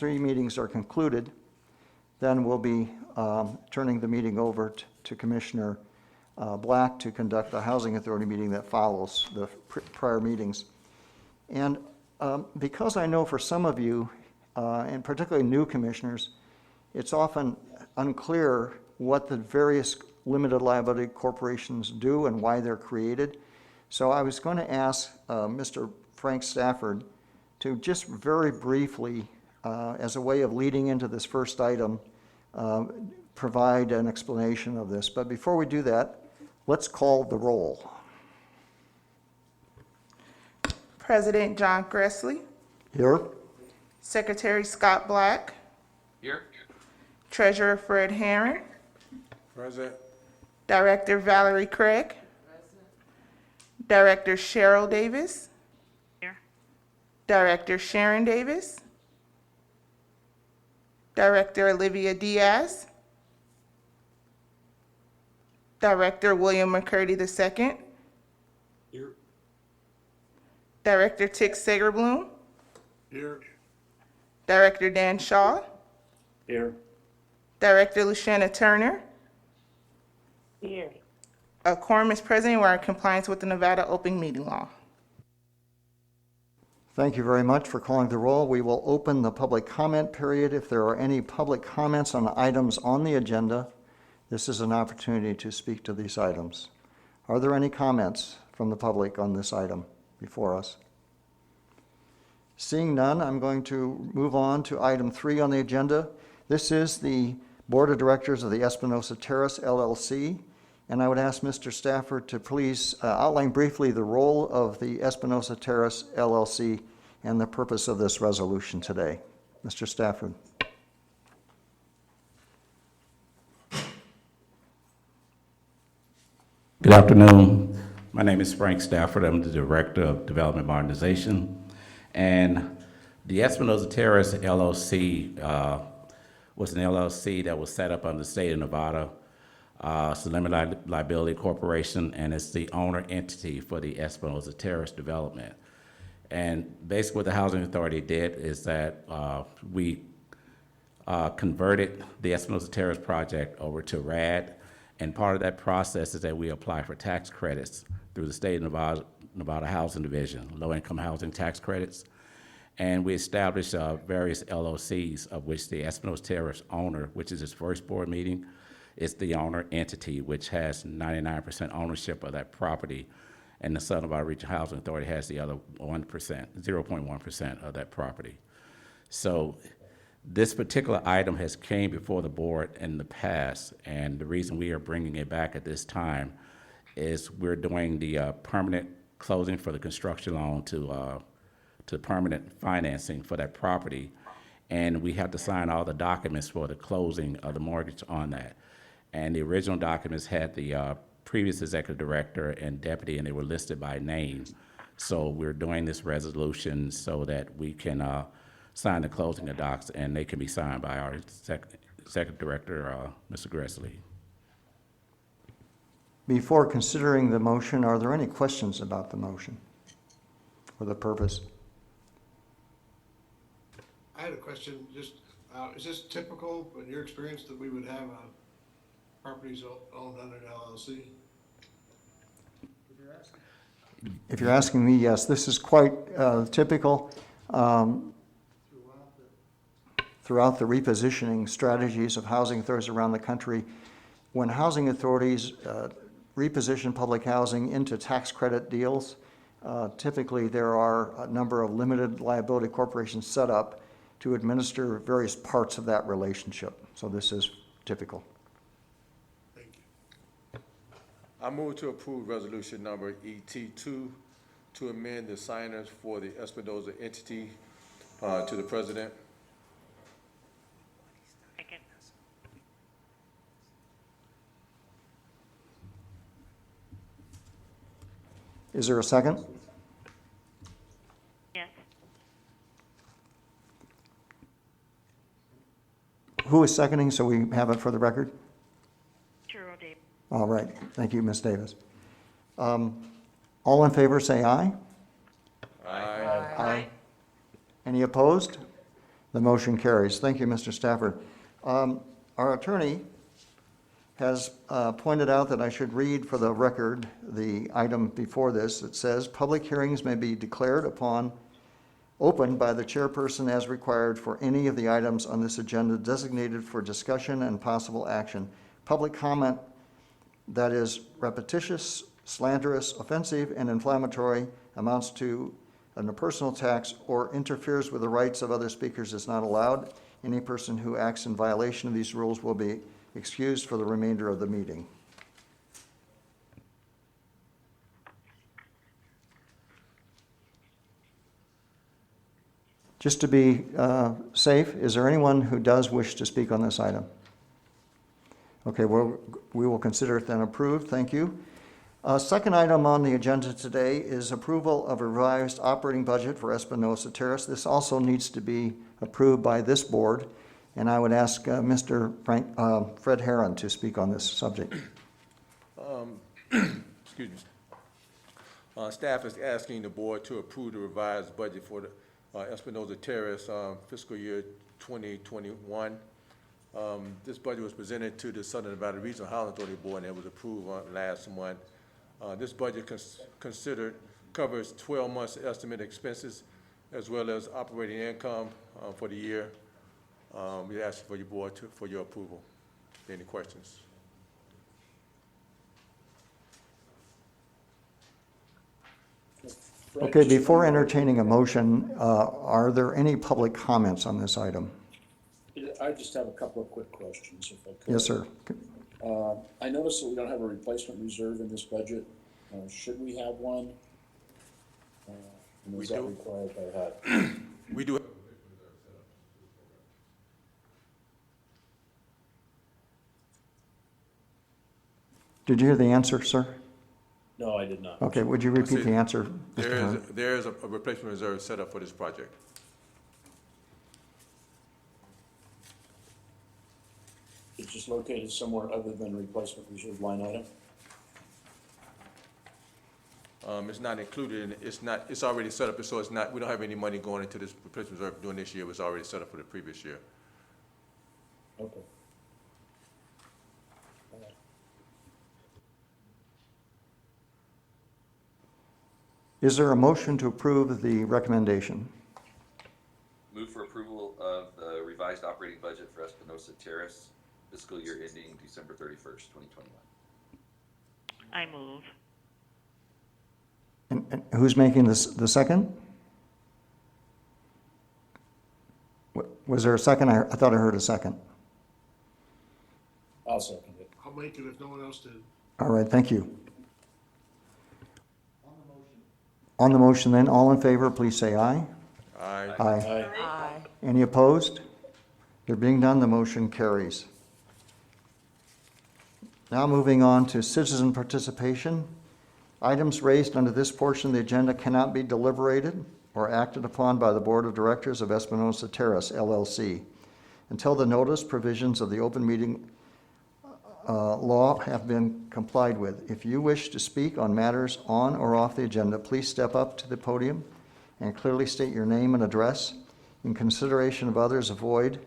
three meetings are concluded, then we'll be turning the meeting over to Commissioner Black to conduct the Housing Authority meeting that follows the prior meetings. And because I know for some of you, and particularly new commissioners, it's often unclear what the various limited liability corporations do and why they're created. So I was going to ask Mr. Frank Stafford to just very briefly, as a way of leading into this first item, provide an explanation of this. But before we do that, let's call the roll. President John Gressley. Here. Secretary Scott Black. Here. Treasurer Fred Herron. Present. Director Valerie Craig. Present. Director Cheryl Davis. Here. Director Sharon Davis. Director Olivia Diaz. Director William McCurdy II. Here. Director Tick Sagerbloom. Here. Director Dan Shaw. Here. Director Lushanna Turner. Here. A quorum is present. We're in compliance with the Nevada open meeting law. Thank you very much for calling the roll. We will open the public comment period. If there are any public comments on items on the agenda, this is an opportunity to speak to these items. Are there any comments from the public on this item before us? Seeing none, I'm going to move on to item 3 on the agenda. This is the Board of Directors of the Espinosa Terrace LLC, and I would ask Mr. Stafford to please outline briefly the role of the Espinosa Terrace LLC and the purpose of this resolution today. Mr. Stafford. Good afternoon. My name is Frank Stafford. I'm the Director of Development Modernization. And the Espinosa Terrace LLC was an LLC that was set up under the state of Nevada. It's a limited liability corporation, and it's the owner entity for the Espinosa Terrace development. And basically what the Housing Authority did is that we converted the Espinosa Terrace project over to RAD. And part of that process is that we apply for tax credits through the state of Nevada Housing Division, low-income housing tax credits. And we established various LOCs, of which the Espinosa Terrace owner, which is its first board meeting, is the owner entity, which has 99% ownership of that property. And the Southern Nevada Regional Housing Authority has the other 0.1% of that property. So this particular item has came before the board in the past, and the reason we are bringing it back at this time is we're doing the permanent closing for the construction loan to permanent financing for that property, and we have to sign all the documents for the closing of the mortgage on that. And the original documents had the previous executive director and deputy, and they were listed by name. So we're doing this resolution so that we can sign the closing of docs, and they can be signed by our executive director, Mr. Gressley. Before considering the motion, are there any questions about the motion or the purpose? I had a question. Just is this typical in your experience that we would have properties owned under an LLC? If you're asking me, yes, this is quite typical. Throughout the repositioning strategies of housing authorities around the country, when housing authorities reposition public housing into tax credit deals, typically there are a number of limited liability corporations set up to administer various parts of that relationship. So this is typical. Thank you. I move to approve resolution number ET2 to amend the signers for the Espinosa entity to the president. Second. Is there a second? Yes. Who is seconding so we have it for the record? Cheryl Davis. All right. Thank you, Ms. Davis. All in favor say aye. Aye. Any opposed? The motion carries. Thank you, Mr. Stafford. Our attorney has pointed out that I should read for the record the item before this. It says, "Public hearings may be declared opened by the chairperson as required for any of the items on this agenda designated for discussion and possible action. Public comment that is repetitious, slanderous, offensive, and inflammatory, amounts to a personal attacks, or interferes with the rights of other speakers is not allowed. Any person who acts in violation of these rules will be excused for the remainder of the meeting." Just to be safe, is there anyone who does wish to speak on this item? Okay, well, we will consider it then approved. Thank you. Second item on the agenda today is approval of a revised operating budget for Espinosa Terrace. This also needs to be approved by this board, and I would ask Mr. Fred Herron to speak on this subject. Excuse me. Staff is asking the board to approve the revised budget for the Espinosa Terrace fiscal year 2021. This budget was presented to the Southern Nevada Regional Housing Authority Board, and it was approved last month. This budget covers 12 months estimated expenses as well as operating income for the year. We ask for your board for your approval. Any questions? Okay, before entertaining a motion, are there any public comments on this item? I just have a couple of quick questions, if I could. Yes, sir. I noticed that we don't have a replacement reserve in this budget. Should we have one? And We is that do. required by HUD? We do. Did you hear the answer, sir? No, I did not. Okay, would you repeat the answer, Mr. Herron? There is a replacement reserve set up for this project. It's just located somewhere other than replacement reserve line item? It's not included in, it's already set up, so it's not, we don't have any money going into this replacement reserve doing this year. It was already set up for the previous year. Okay. Is there a motion to approve the recommendation? Move for approval of the revised operating budget for Espinosa Terrace, fiscal year ending December 31st, 2021. I move. And who's making this, the second? Was there a second? I thought I heard a second. I'll second it. I'll make it if no one else did. All right, thank you. On the motion then, all in favor, please say aye. Aye. Aye. Aye. Any opposed? There being none, the motion carries. Now moving on to citizen participation. Items raised under this portion of the agenda cannot be deliberated or acted upon by the Board of Directors of Espinosa Terrace, LLC, until the notice provisions of the open meeting law have been complied with. If you wish to speak on matters on or off the agenda, please step up to the podium and clearly state your name and address. In consideration of others, avoid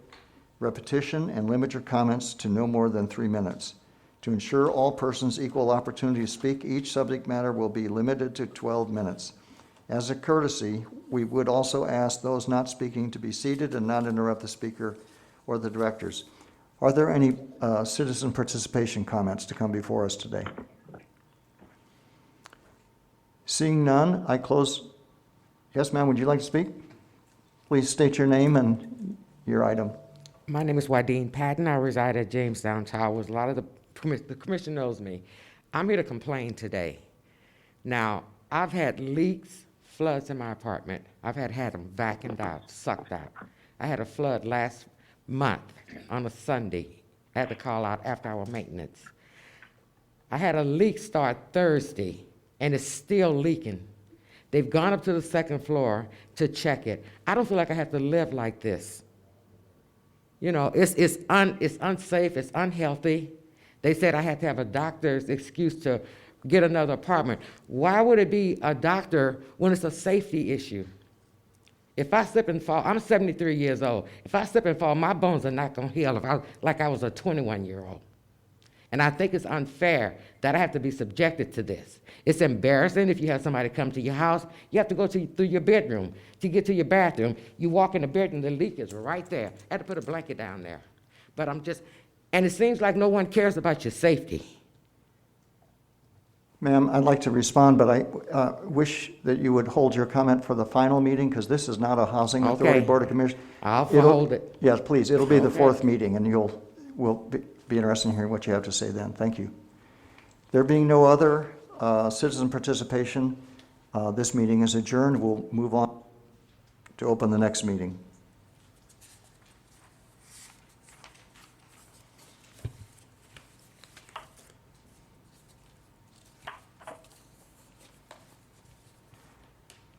repetition and limit your comments to no more than 3 minutes. To ensure all persons equal opportunity to speak, each subject matter will be limited to 12 minutes. As a courtesy, we would also ask those not speaking to be seated and not interrupt the speaker or the directors. Are there any citizen participation comments to come before us today? Seeing none, I close. Yes, ma'am, would you like to speak? Please state your name and your item. My name is Wadeen Patton. I reside at Jamestown Towers. A lot of the commission knows me. I'm here to complain today. Now, I've had leaks, floods in my apartment. I've had them vacuumed out, sucked out. I had a flood last month on a Sunday. I had to call out after hour maintenance. I had a leak start Thursday, and it's still leaking. They've gone up to the second floor to check it. I don't feel like I have to live like this. You know, it's unsafe, it's unhealthy. They said I had to have a doctor's excuse to get another apartment. Why would it be a doctor when it's a safety issue? If I slip and fall, I'm 73 years old. If I slip and fall, my bones are not gonna heal like I was a 21-year-old. And I think it's unfair that I have to be subjected to this. It's embarrassing if you have somebody come to your house. You have to go through your bedroom to get to your bathroom. You walk in the bedroom, the leak is right there. I had to put a blanket down there. But and it seems like no one cares about your safety. Ma'am, I'd like to respond, but I wish that you would hold your comment for the final meeting, because this is not a Housing Authority Okay. Board of Commissioners. I'll hold it. Yes, please. It'll be the Okay. fourth meeting, and we'll be interested in hearing what you have to say then. Thank you. There being no other citizen participation, this meeting is adjourned. We'll move on to open the next meeting.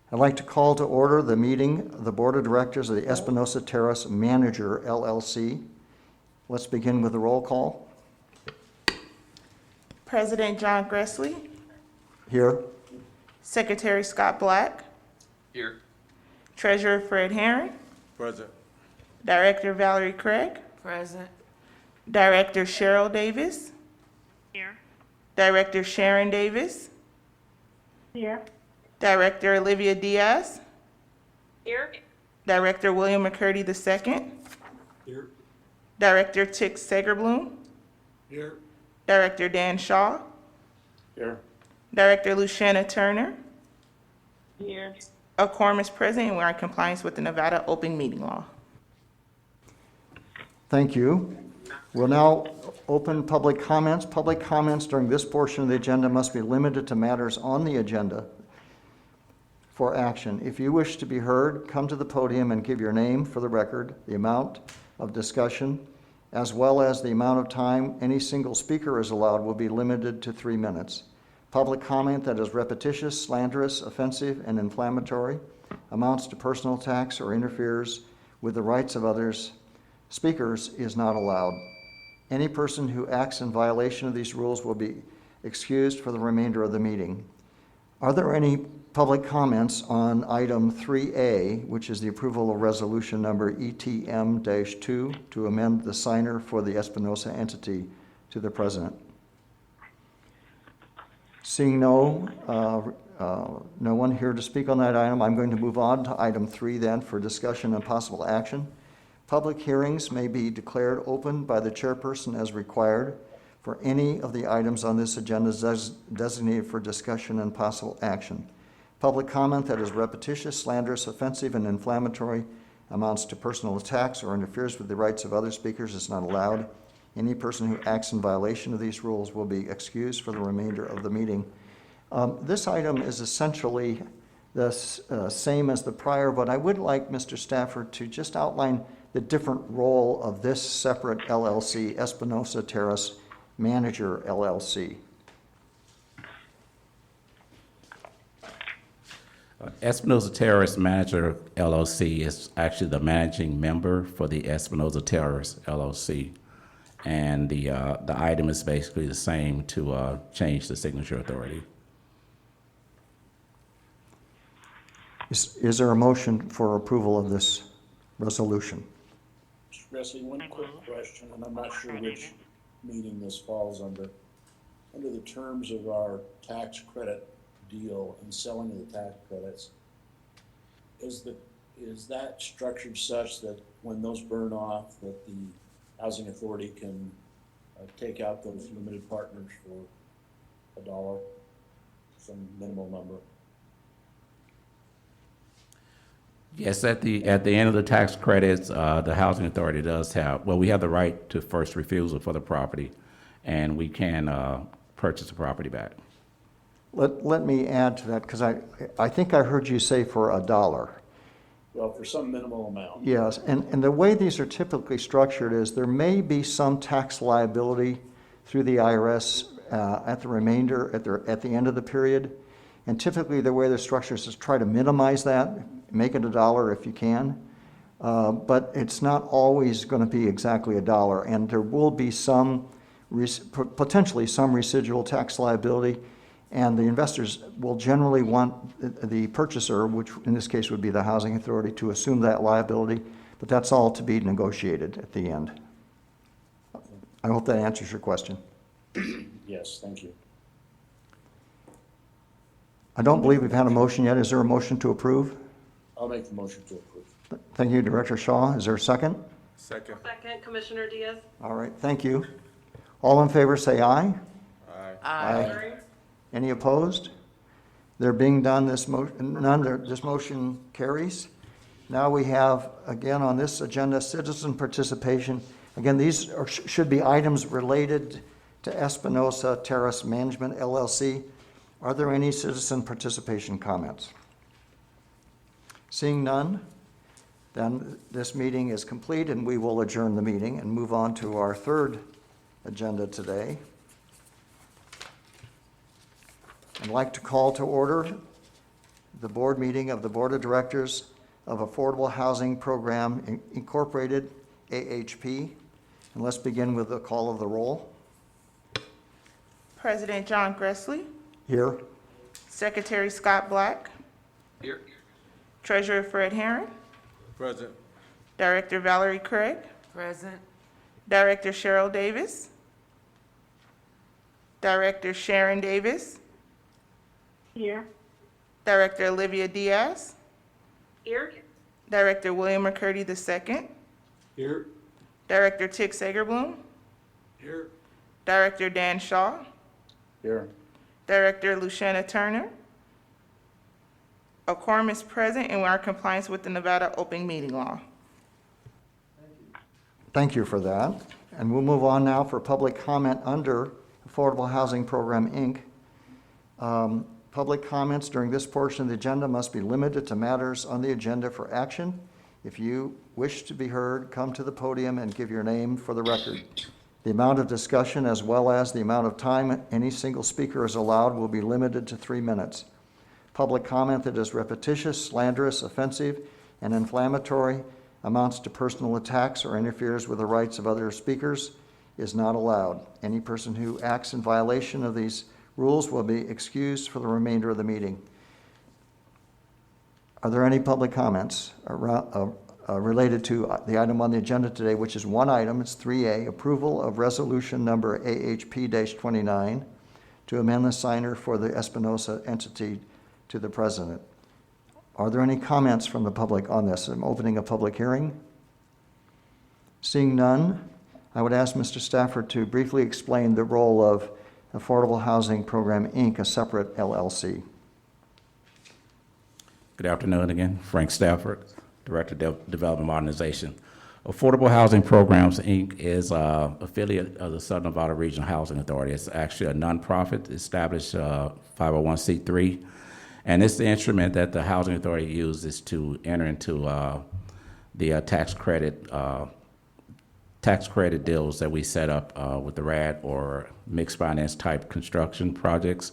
I'd like to call to order the meeting of the Board of Directors of the Espinosa Terrace Manager, LLC. Let's begin with the roll call. President John Gressley, Here. Secretary Scott Black, Here. Treasurer Fred Herring, Present. Director Valerie Craig, Present. Director Cheryl Davis, Here. Director Sharon Davis, Here. Director Olivia Diaz, Here. Director William McCurdy II, Here. Director Tick Segerbloom, Here. Director Dan Shaw, Here. Director Luciana Turner. Here. A quorum is present, and we are in compliance with the Nevada open meeting law. Thank you. We'll now open public comments. Public comments during this portion of the agenda must be limited to matters on the agenda for action. If you wish to be heard, come to the podium and give your name for the record, the amount of discussion, as well as the amount of time any single speaker is allowed will be limited to 3 minutes. Public comment that is repetitious, slanderous, offensive, and inflammatory, amounts to personal attacks, or interferes with the rights of others, speakers is not allowed. Any person who acts in violation of these rules will be excused for the remainder of the meeting. Are there any public comments on item 3A, which is the approval of resolution number ETM-2 to amend the signer for the Espinosa entity to the president? Seeing no one here to speak on that item, I'm going to move on to item 3 then for discussion and possible action. Public hearings may be declared open by the chairperson as required for any of the items on this agenda designated for discussion and possible action. Public comment that is repetitious, slanderous, offensive, and inflammatory, amounts to personal attacks, or interferes with the rights of other speakers is not allowed. Any person who acts in violation of these rules will be excused for the remainder of the meeting. This item is essentially the same as the prior, but I would like Mr. Stafford to just outline the different role of this separate LLC, Espinosa Terrace Manager LLC. Espinosa Terrace Manager LLC is actually the managing member for the Espinosa Terrace LLC. And the item is basically the same to change the signature authority. Is there a motion for approval of this resolution? Mr. Gressley, one quick question, and I'm not sure which meeting this falls under. Under the terms of our tax credit deal and selling of the tax credits, is that structured such that when those burn off, that the housing authority can take out those limited partners for $1, some minimal number? Yes, at the end of the tax credits, the housing authority does have, well, we have the right to first refusal for the property, and we can purchase the property back. Let me add to that, because I think I heard you say for $1. Well, for some minimal amount. Yes, and the way these are typically structured is there may be some tax liability through the IRS at the remainder, at the end of the period. And typically the way they're structured is try to minimize that, make it $1 if you can. But it's not always going to be exactly $1, and there will be some, potentially some residual tax liability. And the investors will generally want the purchaser, which in this case would be the housing authority, to assume that liability, but that's all to be negotiated at the end. I hope that answers your question. Yes, thank you. I don't believe we've had a motion yet. Is there a motion to approve? I'll make the motion to approve. Thank you, Director Shaw. Is there a second? Second. Second, Commissioner Diaz. All right, thank you. All in favor, say aye. Aye. Aye. Any opposed? There being done, this motion carries. Now we have, again, on this agenda, citizen participation. Again, these should be items related to Espinosa Terrace Management LLC. Are there any citizen participation comments? Seeing none, then this meeting is complete and we will adjourn the meeting and move on to our third agenda today. I'd like to call to order the board meeting of the Board of Directors of Affordable Housing Program Incorporated, AHP. And let's begin with the call of the roll. President John Gressley, Here. Secretary Scott Black, Here. Treasurer Fred Herron, Present. Director Valerie Craig, Present. Director Cheryl Davis, Director Sharon Davis, Here. Director Olivia Diaz, Here. Director William McCurdy II, Here. Director Tick Sagerblum, Here. Director Dan Shaw, Here. Director Luciana Turner. A quorum is present and we are in compliance with the Nevada open meeting law. Thank you for that. And we'll move on now for public comment under Affordable Housing Program, Inc. Public comments during this portion of the agenda must be limited to matters on the agenda for action. If you wish to be heard, come to the podium and give your name for the record. The amount of discussion as well as the amount of time any single speaker is allowed will be limited to 3 minutes. Public comment that is repetitious, slanderous, offensive, and inflammatory, amounts to personal attacks, or interferes with the rights of other speakers is not allowed. Any person who acts in violation of these rules will be excused for the remainder of the meeting. Are there any public comments related to the item on the agenda today, which is one item? It's 3A, approval of resolution number AHP-29 to amend the signer for the Espinosa entity to the president. Are there any comments from the public on this? I'm opening a public hearing. Seeing none, I would ask Mr. Stafford to briefly explain the role of Affordable Housing Program, Inc., a separate LLC. Good afternoon again. Frank Stafford, Director of Development Modernization. Affordable Housing Programs, Inc. is an affiliate of the Southern Nevada Regional Housing Authority. It's actually a nonprofit established 501c3, and it's the instrument that the Housing Authority uses to enter into the tax credit deals that we set up with the RAD or mixed finance type construction projects,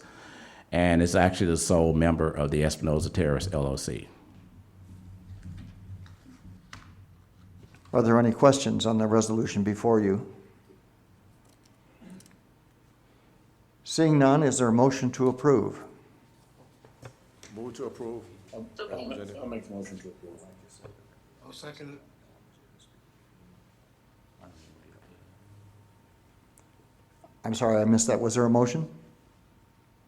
and it's actually the sole member of the Espinosa Terrace LLC. Are there any questions on the resolution before you? Seeing none, is there a motion to approve? Move to approve. I'll make the motion to approve. I'll second it. I'm sorry, I missed that. Was there a motion?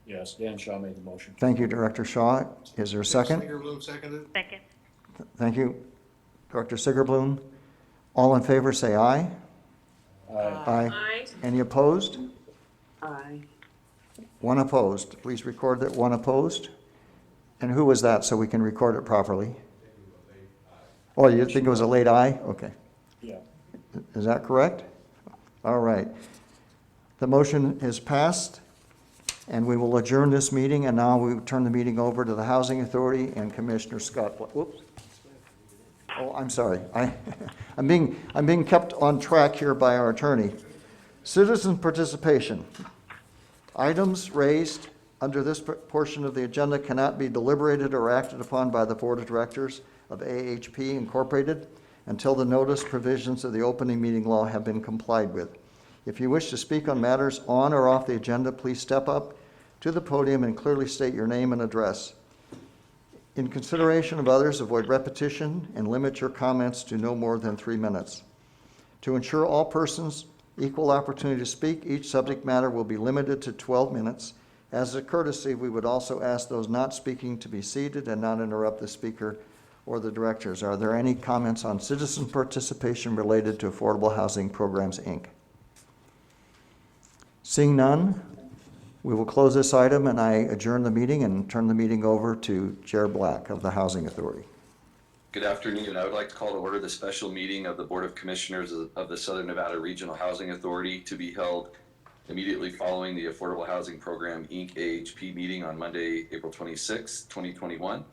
Yes, Dan Shaw made the motion. Thank you, Director Shaw. Is there a second? Singerblum seconded. Second. Thank you, Director Sigerblum. All in favor, say aye. Aye. Aye. Any opposed? Aye. One opposed. Please record that one opposed. And who was that, so we can record it properly? Oh, you think it was a late aye? Okay. Yeah. Is that correct? All right. The motion is passed, and we will adjourn this meeting, and now we turn the meeting over to the Housing Authority and Commissioner Scott. Whoops. Oh, I'm sorry. I'm being kept on track here by our attorney. Citizen participation. Items raised under this portion of the agenda cannot be deliberated or acted upon by the Board of Directors of AHP Incorporated until the notice provisions of the opening meeting law have been complied with. If you wish to speak on matters on or off the agenda, please step up to the podium and clearly state your name and address. In consideration of others, avoid repetition and limit your comments to no more than 3 minutes. To ensure all persons equal opportunity to speak, each subject matter will be limited to 12 minutes. As a courtesy, we would also ask those not speaking to be seated and not interrupt the speaker or the directors. Are there any comments on citizen participation related to Affordable Housing Programs, Inc.? Seeing none, we will close this item, and I adjourn the meeting and turn the meeting over to Chair Black of the Housing Authority. Good afternoon. I would like to call to order the special meeting of the Board of Commissioners of the Southern Nevada Regional Housing Authority to be held immediately following the Affordable Housing Program, Inc. AHP meeting on Monday, April 26, 2021.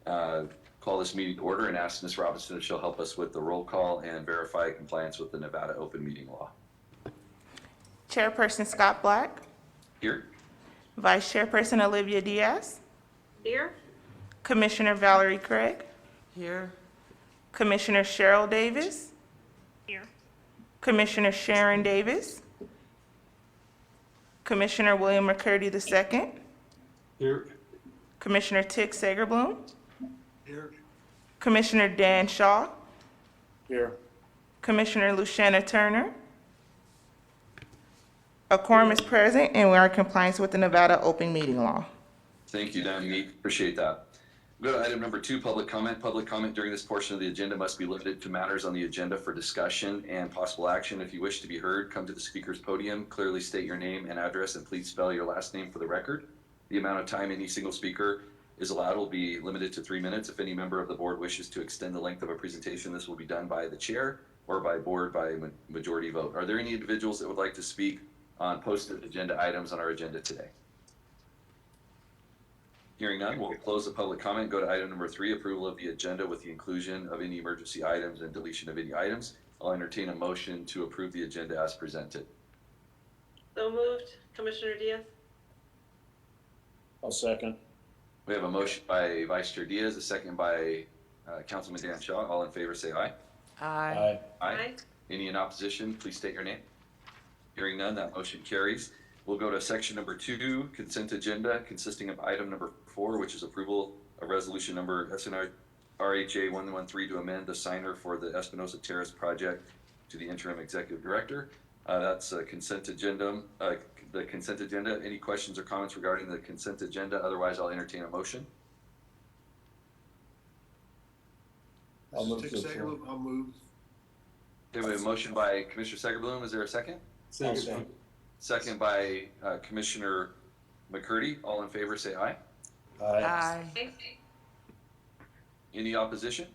Call this meeting to order and ask Ms. Robinson if she'll help us with the roll call and verify compliance with the Nevada open meeting law. Chairperson Scott Black, Here. Vice Chairperson Olivia Diaz, Here. Commissioner Valerie Craig, Here. Commissioner Cheryl Davis, Here. Commissioner Sharon Davis, Commissioner William McCurdy II, Here. Commissioner Tick Sagerbloom, Here. Commissioner Dan Shaw, Here. Commissioner Luciana Turner. A quorum is present, and we are in compliance with the Nevada open meeting law. Thank you, Dominique. Appreciate that. Go to item number 2, public comment. Public comment during this portion of the agenda must be limited to matters on the agenda for discussion and possible action. If you wish to be heard, come to the speaker's podium, clearly state your name and address, and please spell your last name for the record. The amount of time any single speaker is allowed will be limited to 3 minutes. If any member of the board wishes to extend the length of a presentation, this will be done by the chair or by board by majority vote. Are there any individuals that would like to speak on posted agenda items on our agenda today? Hearing none, we'll close the public comment, go to item number 3, approval of the agenda with the inclusion of any emergency items and deletion of any items. I'll entertain a motion to approve the agenda as presented. So moved. Commissioner Diaz? I'll second. We have a motion by Vice Chair Diaz, a second by Councilman Dan Shaw. All in favor, say aye. Aye. Aye. Any in opposition, please state your name. Hearing none, that motion carries. We'll go to section number 2, consent agenda, consisting of item number 4, which is approval of resolution number SNRHA 113 to amend the signer for the Espinosa Terrace project to the interim executive director. That's a consent agenda. The consent agenda. Any questions or comments regarding the consent agenda? Otherwise, I'll entertain a motion. I'll move Tick to approve. Sagerloom, I'll move. Okay, we have a motion by Commissioner Segerbloom. Is there a second? Second. Second by Commissioner McCurdy. All in favor, say aye. Aye. Aye. Any opposition?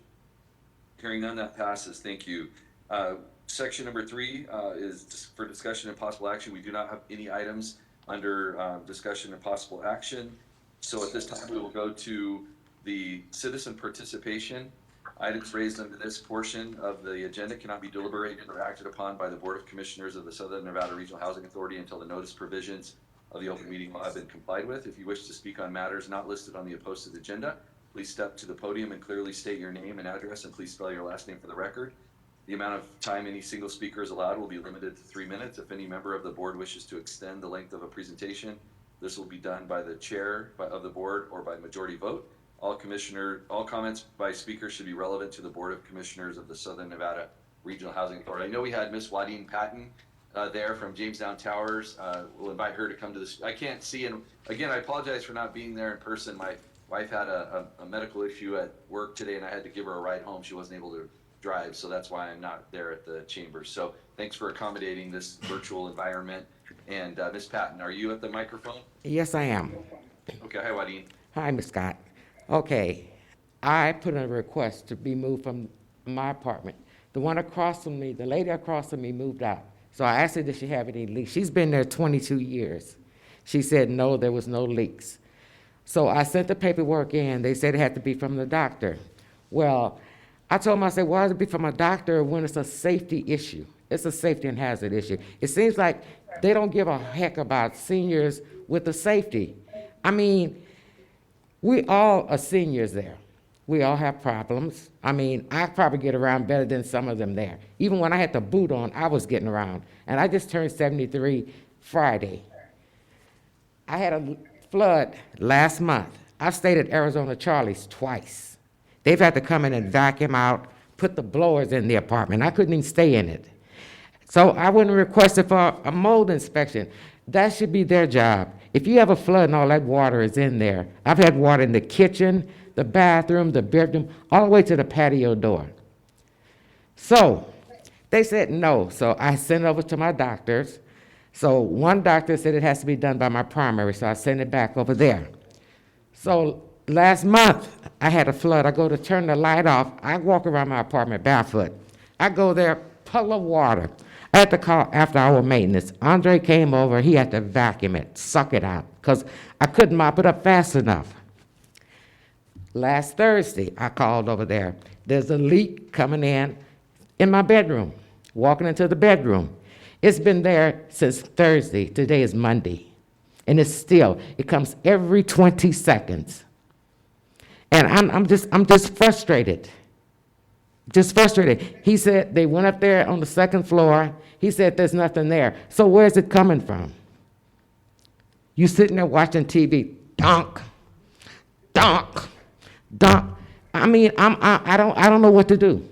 Hearing none, that passes. Thank you. Section number 3 is for discussion and possible action. We do not have any items under discussion and possible action. So at this time, we will go to the citizen participation. Items raised under this portion of the agenda cannot be deliberated or acted upon by the Board of Commissioners of the Southern Nevada Regional Housing Authority until the notice provisions of the open meeting law have been complied with. If you wish to speak on matters not listed on the posted agenda, please step to the podium and clearly state your name and address, and please spell your last name for the record. The amount of time any single speaker is allowed will be limited to 3 minutes. If any member of the board wishes to extend the length of a presentation, this will be done by the chair of the board or by majority vote. All comments by speakers should be relevant to the Board of Commissioners of the Southern Nevada Regional Housing Authority. I know we had Miss Wadeen Patton there from Jamestown Towers. We'll invite her to come to this. I can't see, and again, I apologize for not being there in person. My wife had a medical issue at work today, and I had to give her a ride home. She wasn't able to drive, so that's why I'm not there at the chambers. So thanks for accommodating this virtual environment. And Miss Patton, are you at the microphone? Yes, I am. Okay, hi Wadeen. Hi, Ms. Scott. Okay, I put in a request to be moved from my apartment. The one across from me, the lady across from me moved out. So I asked her, does she have any leaks? She's been there 22 years. She said, no, there was no leaks. So I sent the paperwork in. They said it had to be from the doctor. Well, I told them, I said, why does it be from a doctor when it's a safety issue? It's a safety and hazard issue. It seems like they don't give a heck about seniors with the safety. I mean, we all are seniors there. We all have problems. I mean, I probably get around better than some of them there. Even when I had the boot on, I was getting around. And I just turned 73 Friday. I had a flood last month. I've stayed at Arizona Charlie's twice. They've had to come in and vacuum out, put the blowers in the apartment. I couldn't even stay in it. So I went and requested for a mold inspection. That should be their job. If you have a flood and all that water is in there, I've had water in the kitchen, the bathroom, the bedroom, all the way to the patio door. So they said no. So I sent it over to my doctors. So one doctor said it has to be done by my primary, so I sent it back over there. So last month, I had a flood. I go to turn the light off. I walk around my apartment barefoot. I go there, puddle of water. I had to call after-hour maintenance. Andre came over. He had to vacuum it, suck it out, because I couldn't mop it up fast enough. Last Thursday, I called over there. There's a leak coming in my bedroom, walking into the bedroom. It's been there since Thursday. Today is Monday. And it comes every 20 seconds. And I'm just frustrated. Just frustrated. He said they went up there on the second floor. He said there's nothing there. So where's it coming from? You sitting there watching TV, donk, donk, donk. I mean, I don't know what to do.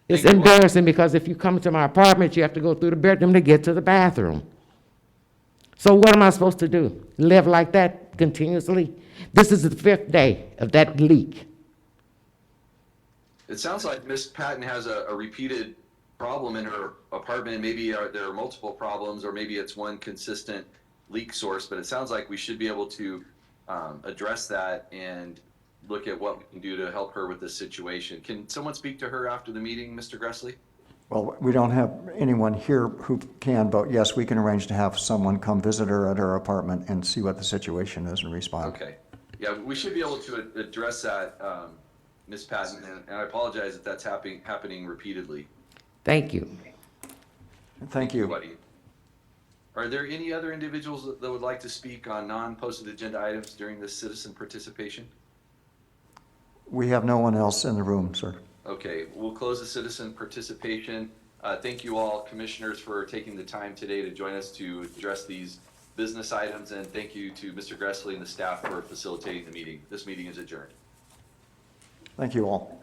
It's Thank you. embarrassing because if you come to my apartment, you have to go through the bedroom to get to the bathroom. So what am I supposed to do? Live like that continuously? This is the 5th day of that leak. It sounds like Ms. Patton has a repeated problem in her apartment, and maybe there are multiple problems, or maybe it's one consistent leak source, but it sounds like we should be able to address that and look at what we can do to help her with this situation. Can someone speak to her after the meeting, Mr. Gressley? Well, we don't have anyone here who can, but yes, we can arrange to have someone come visit her at her apartment and see what the situation is and respond. Okay. Yeah, we should be able to address that, Ms. Patton, and I apologize if that's happening repeatedly. Thank you. Thank you. Buddy. Are there any other individuals that would like to speak on non-posted agenda items during this citizen participation? We have no one else in the room, sir. Okay, we'll close the citizen participation. Thank you all, commissioners, for taking the time today to join us to address these business items, and thank you to Mr. Gressley and the staff for facilitating the meeting. This meeting is adjourned. Thank you all.